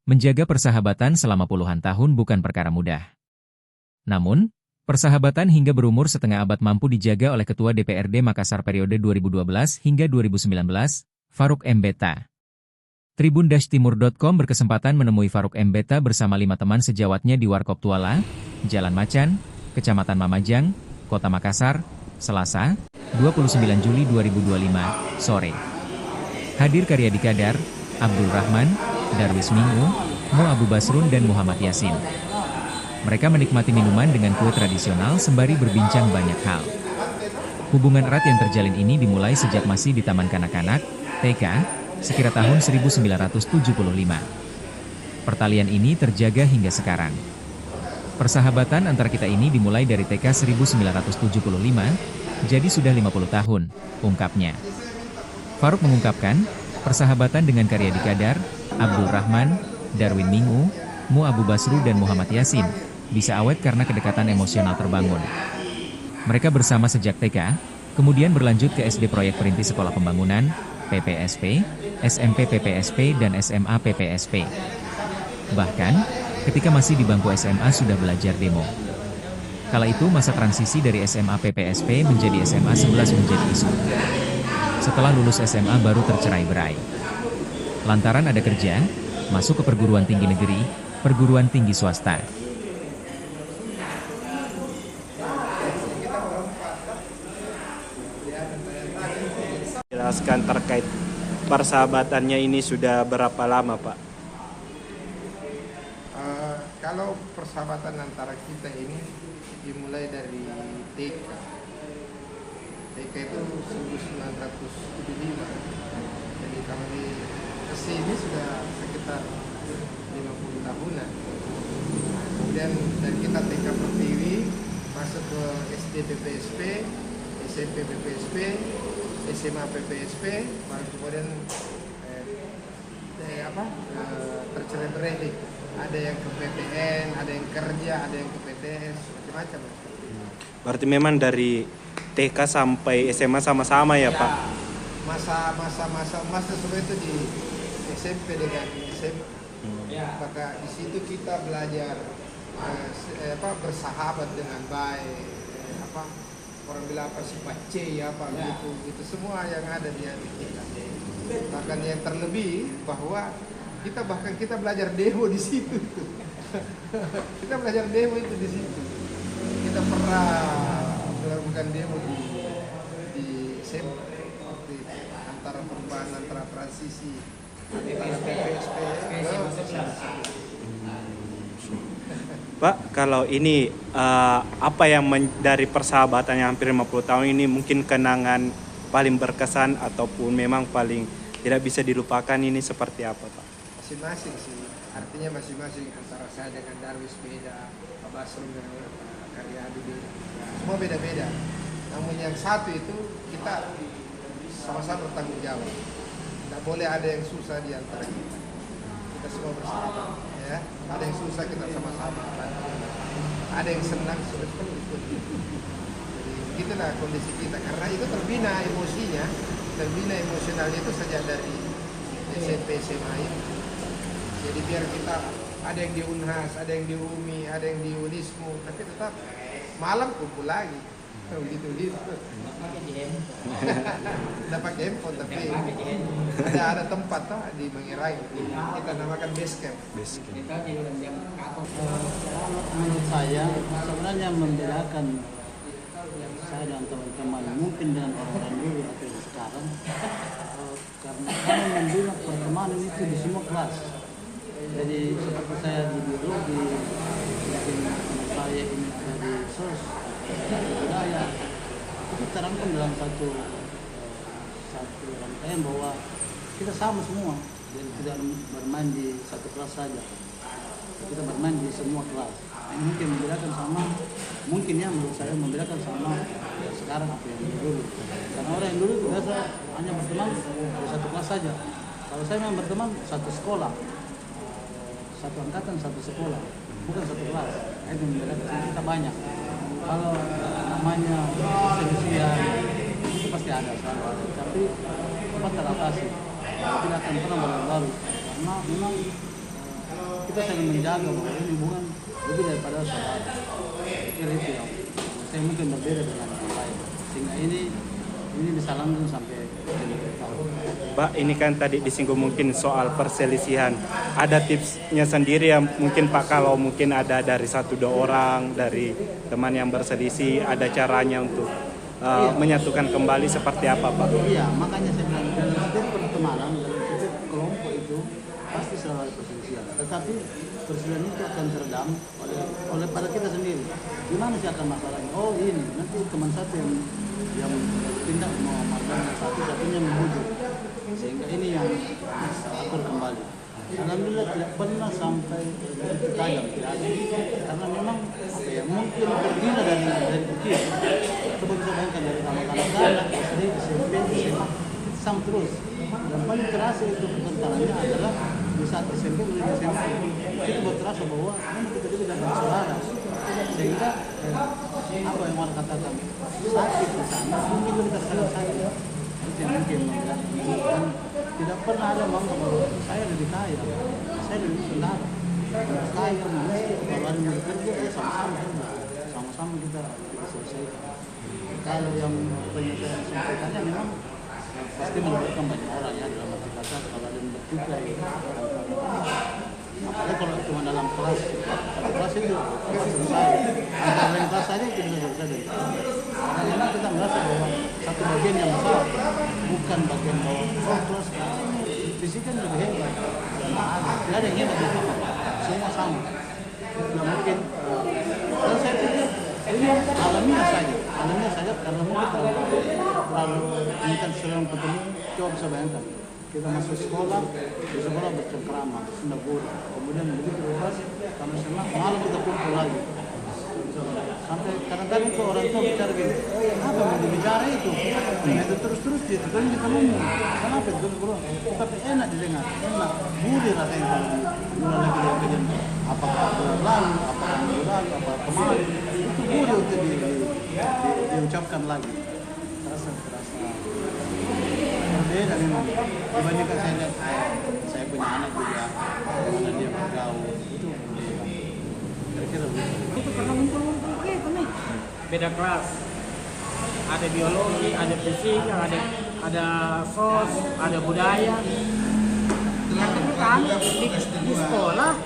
Menjaga persahabatan selama puluhan tahun bukan perkara mudah. Namun, persahabatan hingga berumur setengah abad mampu dijaga oleh Ketua DPRD Makassar periode 2012 hingga 2019, Farouk Mbeta. Tribun-Timur.com berkesempatan menemui Farouk Mbeta bersama 5 teman sejawatnya di Warkop Tuala, Jalan Macan, Kecamatan Mamajang, Kota Makassar, Selasa, 29 Juli 2025, sore. Hadir Karyadi Kadar, Abdul Rahman, Darwis Minggu, Mu Abu Basrun dan Muhammad Yasin. Mereka menikmati minuman dengan kue tradisional sembari berbincang banyak hal. Hubungan erat yang terjalin ini dimulai sejak masih di Taman Kanak-Kanak, TK, sekira tahun 1975. Pertalian ini terjaga hingga sekarang. Persahabatan antara kita ini dimulai dari TK 1975, jadi sudah 50 tahun, ungkapnya. Farouk mengungkapkan, persahabatan dengan Karyadi Kadar, Abdul Rahman, Darwin Minggu, Mu Abu Basru dan Muhammad Yasin bisa awet karena kedekatan emosional terbangun. Mereka bersama sejak TK, kemudian berlanjut ke SD Proyek Perintis Sekolah Pembangunan, PPSP, SMP PPSP dan SMA PPSP. Bahkan, ketika masih di bangku SMA sudah belajar demo. Kala itu masa transisi dari SMA PPSP menjadi SMA 11 menjadi isu. Setelah lulus SMA baru tercerai-berai. Lantaran ada kerja, masuk ke perguruan tinggi negeri, perguruan tinggi swasta. Jelaskan terkait persahabatannya ini sudah berapa lama, Pak? Kalau persahabatan antara kita ini dimulai dari TK. TK itu 1975. Jadi kalau di kesini sudah sekitar 50 tahunan. Kemudian dari kita TK Pertiwi masuk ke SD PPSP, SMP PPSP, SMA PPSP, baru kemudian tercerai-berai. Ada yang ke PTN, ada yang kerja, ada yang ke PTS, macam-macam. Berarti memang dari TK sampai SMA sama-sama ya, Pak? Masa sebenarnya itu di SMP dengan SMA. Maka di situ kita belajar bersahabat dengan baik. Orang bilang apa sih pace ya apa gitu semua yang ada di hati kita. Bahkan yang terlebih bahwa kita belajar demo di situ. Kita belajar demo itu di situ. Kita pernah melakukan demo di SMP waktu itu, antara perubahan antara transisi antara PPSP Pak, kalau ini apa yang dari persahabatan yang hampir 50 tahun ini mungkin kenangan paling berkesan ataupun memang paling tidak bisa dilupakan ini seperti apa, Pak? Masing-masing sih, artinya masing-masing antara saya dengan Darwis beda, Pak Basrun dengan Karyadi beda, semua beda-beda. Namun yang satu itu kita sama-sama bertanggung jawab. Tidak boleh ada yang susah di antara kita. Kita semua bersahabat, ya. Ada yang susah kita sama-sama. Ada yang senang sudah ikut. Jadi begitulah kondisi kita. Karena itu terbina emosinya, terbina emosionalnya itu sejak dari SMP SMA ini. Jadi biar kita ada yang di Unhas, ada yang di UMI, ada yang di Unismu, tapi tetap malam kumpul lagi. Gitu. Tidak pakai handphone, tapi ada tempat di Mengirai. Kita namakan base camp. Menurut saya sebenarnya membedakan saya dan teman-teman mungkin dengan orang dulu atau sekarang, karena kami membina pertemanan itu di semua kelas. Jadi seperti saya di biologi, mungkin saya ini dari sos, dari budaya, itu terangkan dalam satu rangkaian bahwa kita sama semua. Jadi tidak bermain di satu kelas saja, kita bermain di semua kelas. Ini mungkin membedakan sama, mungkin ya menurut saya membedakan sama ya sekarang apa yang dulu. Karena orang yang dulu biasa hanya berteman di satu kelas saja. Kalau saya memang berteman satu sekolah, satu angkatan, satu sekolah, bukan satu kelas. Itu membedakan kita banyak. Kalau namanya perselisihan itu pasti ada, selalu ada. Tapi cepat teratasi, tidak akan pernah berlalu. Karena memang kita saling menjaga bahwa ini hubungan lebih daripada saudara. Kira itu yang saya mungkin berbeda dengan yang lain. Sehingga ini bisa langgeng sampai 50 tahun. Pak, ini kan tadi disinggung mungkin soal perselisihan. Ada tipsnya sendiri yang mungkin Pak, kalau mungkin ada dari 1-2 orang dari teman yang berselisih, ada caranya untuk menyatukan kembali seperti apa, Pak? Iya, makanya saya bilang dalam setiap pertemanan, dalam setiap kelompok itu pasti selalu ada perselisihan. Tetapi perselisihan itu akan teredam oleh pada kita sendiri. Gimana sih akan masalahnya? Oh ini, nanti teman satu yang pindah mau makan satu-satunya membujuk. Sehingga ini yang atur kembali. Alhamdulillah tidak pernah sampai tajam, tidak ada. Karena memang apa ya, mungkin berbeda dari kecil. Coba bisa bayangkan dari anak-anak SD, SMP, SMA, sama terus. Yang paling terasa itu pertentangannya adalah di saat SMP menuju SMA. Itu baru terasa bahwa memang kita juga dapat saudara. Sehingga apa yang orang katakan sakit di sana, mungkin kita sangat sakit. Itu yang mungkin membedakan. Tidak pernah ada bahwa saya lebih kaya, saya lebih saudara. Kaya, kalau ada yang bekerja, ya sama-sama kita selesaikan. Kalau yang penyelesaian sampaikannya memang pasti melibatkan banyak orang ya, dalam arti kata kalau ada yang bertiga apalagi kalau cuma dalam kelas, satu kelas itu selesai, antara lain kelas saja kita bisa selesai. Karena memang kita merasa bahwa satu bagian yang besar, bukan bagian bawah. Kelas fisika lebih hebat, tidak ada yang hebat di situ, semua sama. Tidak mungkin. Dan saya pikir ini alamiah saja karena mungkin terlalu intens sering ketemu. Coba bisa bayangkan, kita masuk sekolah, di sekolah bercengkrama, sendagura, kemudian begitu bebas, kami senang, malam kita kumpul lagi. Sampai kadang-kadang itu orang tua bicara gini, apa mau dibicara itu? Itu terus-terus dia terus kita ngomong, kenapa itu keluar? Tapi enak didengar, enak, budi rasanya kalau mulai lagi dia bikin apakah lalu, apakah minggu lalu, apakah kemarin, itu budi untuk diucapkan lagi. Terasa berbeda memang. Dibandingkan saya lihat saya punya anak juga, bagaimana dia bergaul, itu berbeda. Kira-kira begitu. Itu karena ngumpul-ngumpul gitu nih. Beda kelas. Ada biologi, ada fisika, ada sos, ada budaya. Ternyata kita di sekolah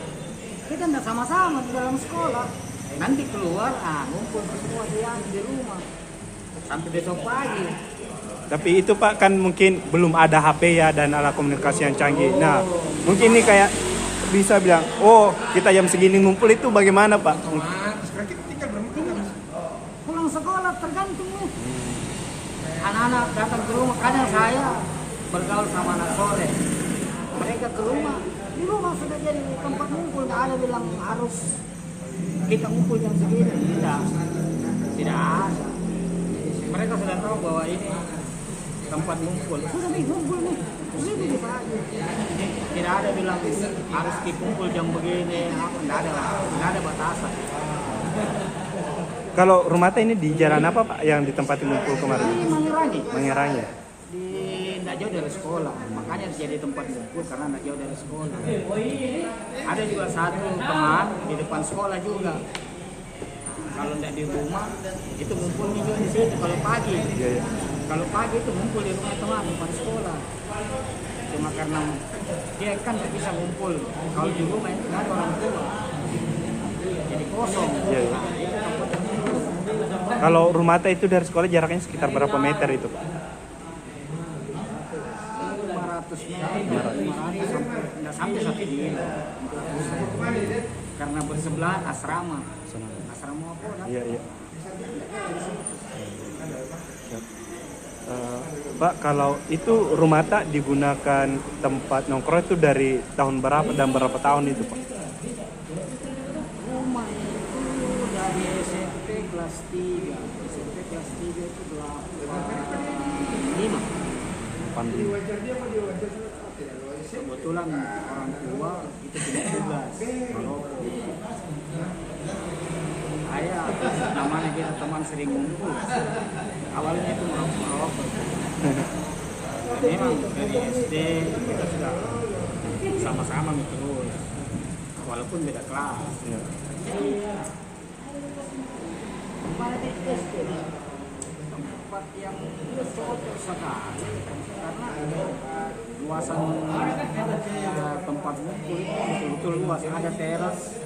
kita nggak sama-sama di dalam sekolah. Nanti keluar, ngumpul semua di rumah sampai besok pagi. Tapi itu Pak kan mungkin belum ada HP ya dan alat komunikasi yang canggih. Nah, mungkin ini kayak bisa bilang, oh kita jam segini ngumpul itu bagaimana Pak? Pulang sekolah tergantung nih. Anak-anak datang ke rumah, kadang saya bergaul sama anak sore. Mereka ke rumah, di rumah sudah jadi tempat ngumpul, nggak ada bilang harus kita ngumpul jam segini. Tidak ada. Mereka sudah tahu bahwa ini tempat ngumpul. Sudah nih ngumpul nih. Ini bisa aja. Tidak ada bilang harus dikumpul jam begini. Tidak ada batasan. Kalau rumah ini di jalan apa Pak yang ditempatin ngumpul kemarin? Ini Mangirangi. Mangirangi. Tidak jauh dari sekolah. Makanya jadi tempat ngumpul karena tidak jauh dari sekolah. Ada juga satu teman di depan sekolah juga. Kalau tidak di rumah, itu ngumpulnya juga di situ kalau pagi. Iya. Kalau pagi itu ngumpul di rumah teman depan sekolah. Cuma karena dia kan tidak bisa ngumpul. Kalau di rumah itu nggak ada orang tua, jadi kosong. Iya. Nah, itu tempat yang ngumpul. Kalau rumah itu dari sekolah jaraknya sekitar berapa meter itu Pak? 500 meter, 500 sampai 1 kilo. Karena bersebelahan asrama. Asrama apa? Iya. Pak, kalau itu Rumata digunakan tempat nongkrong itu dari tahun berapa dan berapa tahun itu Pak? Rumah itu dari SMP kelas 3. SMP kelas 3 itu 5. Kebetulan orang tua itu punya tugas merokok. Saya namanya kita teman sering ngumpul. Awalnya itu merokok. Memang dari SD kita sudah sama-sama terus. walaupun beda kelas. Ya. Jadi kemarin di SD tempat yang cocok sekali karena luasan tempat ngumpul itu betul-betul luas, ada teras,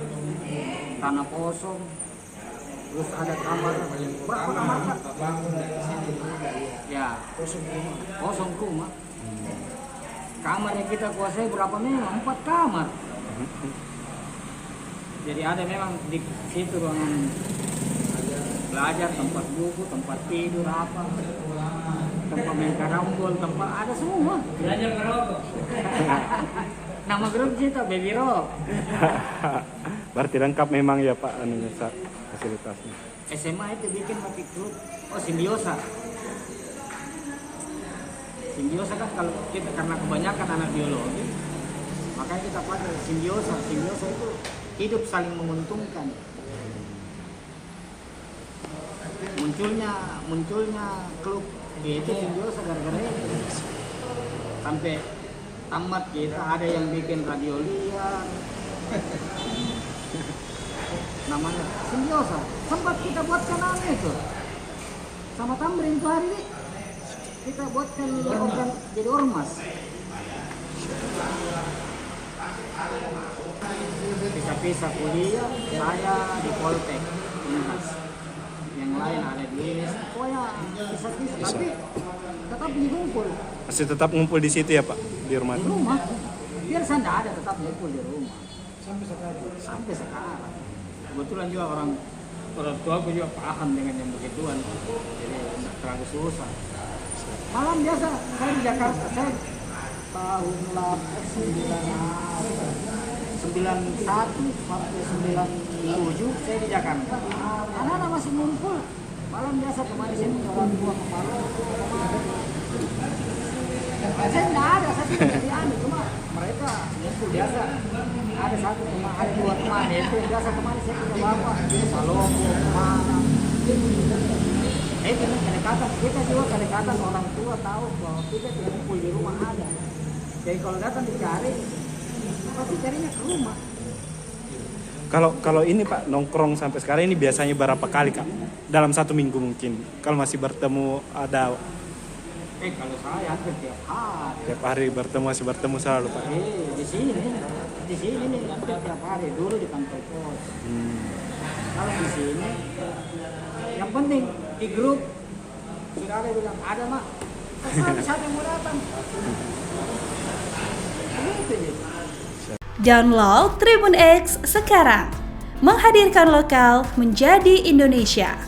tanah kosong, terus ada kamar. Berapa kamar Pak? Ya, kosong rumah. Kamar yang kita kuasai berapa memang? 4 kamar. Jadi ada memang di situ ruangan belajar, tempat buku, tempat tidur, apa, tempat main karambol, tempat ada semua. Belajar ngerokok. Nama grup kita Baby Rock. Berarti lengkap memang ya Pak anunya fasilitasnya. SMA itu bikin pakai grup. Oh, Simbiosa. Simbiosa kan kalau kita karena kebanyakan anak biologi, makanya kita pakai simbiosa. Simbiosa itu hidup saling menguntungkan. Munculnya klub itu simbiosa gara-gara itu. Sampai tamat kita ada yang bikin radio liar. Namanya simbiosa. Sempat kita buatkan itu. Sama Tamrin itu hari ini. Kita buatkan jadi ormas. Pisah-pisah kuliah, saya di Poltek, Unhas. Yang lain ada di IS, pokoknya pisah-pisah. Tapi tetap ngumpul. Masih tetap ngumpul di situ ya Pak, di rumah. Di rumah. Biar saya tidak ada, tetap ngumpul di rumah. Sampai sekarang. Kebetulan juga orang tua aku juga paham dengan yang begituan. Jadi tidak terlalu susah. Malam biasa saya di Jakarta, saya tahun 91 sampai 97 saya di Jakarta. Anak-anak masih ngumpul. Malam biasa kemarin sini orang tua kepala. Saya tidak ada, saya tidak jadi aneh, cuma mereka ngumpul biasa. Ada satu teman, ada 2 teman itu yang biasa kemarin saya punya bapak, Salomo, kemana. Kedekatan, kita juga kedekatan orang tua tahu bahwa kita kumpul di rumah ada. Jadi kalau datang dicari, pasti carinya ke rumah. Kalau ini Pak nongkrong sampai sekarang ini biasanya berapa kali Kak? Dalam 1 minggu mungkin. Kalau masih bertemu ada. Kalau saya hampir tiap hari. Tiap hari masih bertemu selalu Pak. Di sini nih hampir tiap hari. Dulu di kantor pos. Kalau di sini, yang penting di grup sudah ada bilang ada mak. Siapa yang mau datang? Begitu. Download Tribun X sekarang, menghadirkan lokal menjadi Indonesia.